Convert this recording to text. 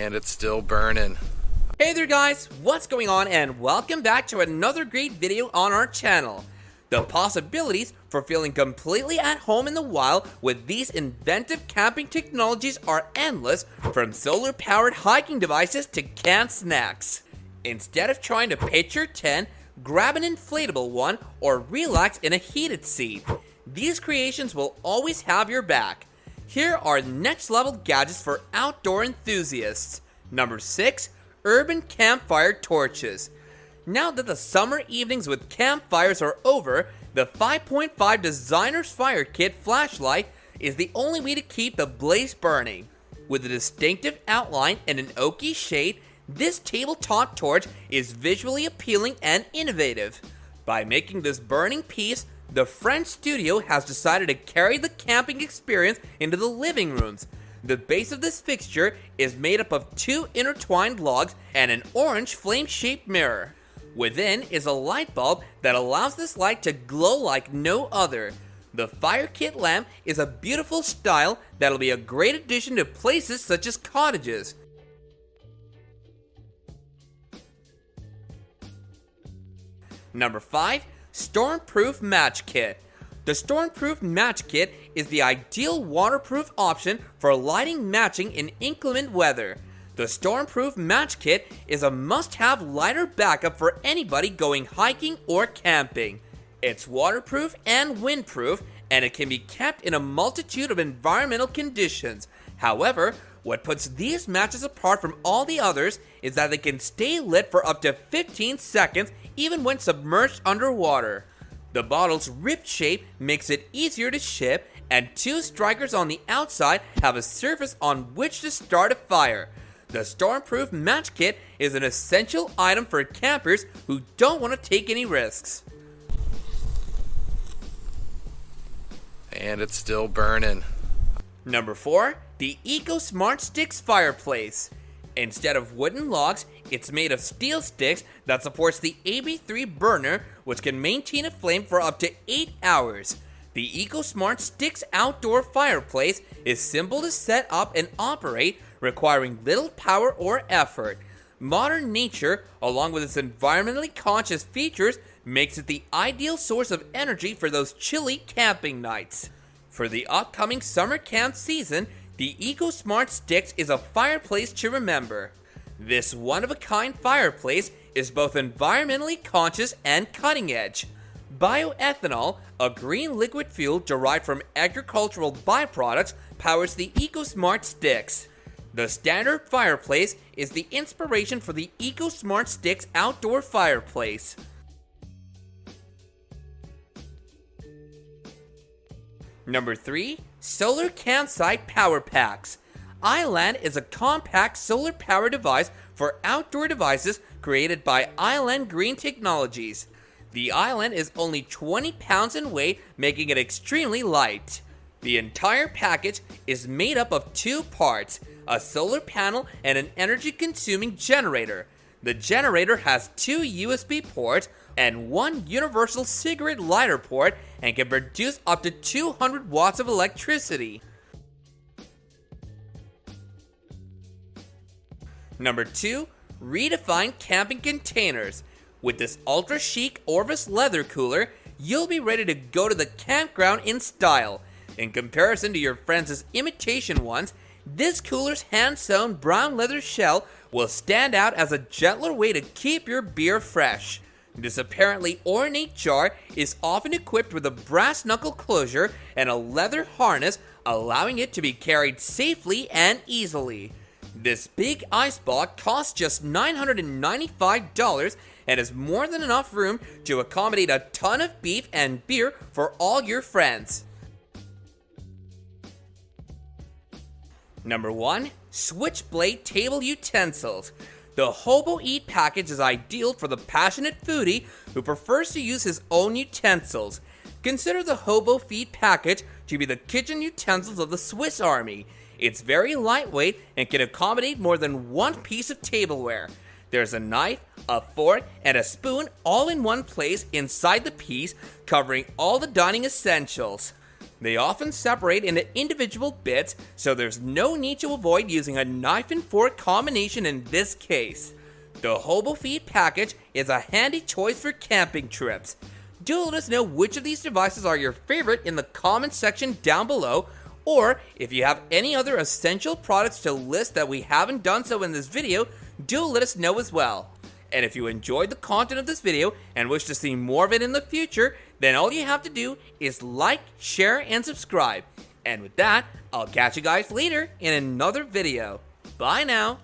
And it's still burning. Hey there guys, what's going on, and welcome back to another great video on our channel. The possibilities for feeling completely at home in the wild with these inventive camping technologies are endless, from solar powered hiking devices to canned snacks. Instead of trying to pitch your tent, grab an inflatable one, or relax in a heated seat, these creations will always have your back. Here are next level gadgets for outdoor enthusiasts. Number 6. Urban Campfire Torches. Now that the summer evenings with campfires are over, the 5.5 Designer's Fire Kit flashlight is the only way to keep the blaze burning. With a distinctive outline and an oaky shade, this tabletop torch is visually appealing and innovative. By making this burning piece, the French studio has decided to carry the camping experience into the living rooms. The base of this fixture is made up of 2 intertwined logs and an orange flame-shaped mirror. Within is a light bulb that allows this light to glow like no other. The fire kit lamp is a beautiful style that'll be a great addition to places such as cottages. Number 5. Stormproof Match Kit. The Stormproof Match Kit is the ideal waterproof option for lighting matching in inclement weather. The Stormproof Match Kit is a must-have lighter backup for anybody going hiking or camping. It's waterproof and windproof, and it can be kept in a multitude of environmental conditions. However, what puts these matches apart from all the others is that they can stay lit for up to 15 seconds even when submerged underwater. The bottle's ribbed shape makes it easier to ship, and 2 strikers on the outside have a surface on which to start a fire. The Stormproof Match Kit is an essential item for campers who don't want to take any risks. And it's still burning. Number 4. The EcoSmart Sticks Fireplace. Instead of wooden logs, it's made of steel sticks that supports the AB3 burner, which can maintain a flame for up to 8 hours. The EcoSmart Sticks outdoor fireplace is simple to set up and operate, requiring little power or effort. Modern nature, along with its environmentally conscious features, makes it the ideal source of energy for those chilly camping nights. For the upcoming summer camp season, the EcoSmart Sticks is a fireplace to remember. This one-of-a-kind fireplace is both environmentally conscious and cutting-edge. Bioethanol, a green liquid fuel derived from agricultural byproducts, powers the EcoSmart Sticks. The standard fireplace is the inspiration for the EcoSmart Sticks outdoor fireplace. Number 3. Solar Campsite Power Packs. Island is a compact solar power device for outdoor devices created by Island Green Technologies. The Island is only 20 pounds in weight, making it extremely light. The entire package is made up of 2 parts, a solar panel and an energy-consuming generator. The generator has 2 USB ports and 1 universal cigarette lighter port and can produce up to 200 watts of electricity. Number 2. Redefine Camping Containers. With this ultra chic Orvis leather cooler, you'll be ready to go to the campground in style. In comparison to your friends' imitation ones, this cooler's hand-sewn brown leather shell will stand out as a gentler way to keep your beer fresh. This apparently ornate jar is often equipped with a brass knuckle closure and a leather harness, allowing it to be carried safely and easily. This big ice box costs just $995 and has more than enough room to accommodate a ton of beef and beer for all your friends. Number 1. Switchblade Table Utensils. The Hobo Eat package is ideal for the passionate foodie who prefers to use his own utensils. Consider the Hobo Feed package to be the kitchen utensils of the Swiss Army. It's very lightweight and can accommodate more than 1 piece of tableware. There's a knife, a fork, and a spoon all in one place inside the piece, covering all the dining essentials. They often separate into individual bits, so there's no need to avoid using a knife and fork combination in this case. The Hobo Feed package is a handy choice for camping trips. Do let us know which of these devices are your favorite in the comments section down below, or if you have any other essential products to list that we haven't done so in this video, do let us know as well. And if you enjoyed the content of this video and wish to see more of it in the future, then all you have to do is like, share, and subscribe. And with that, I'll catch you guys later in another video. Bye now.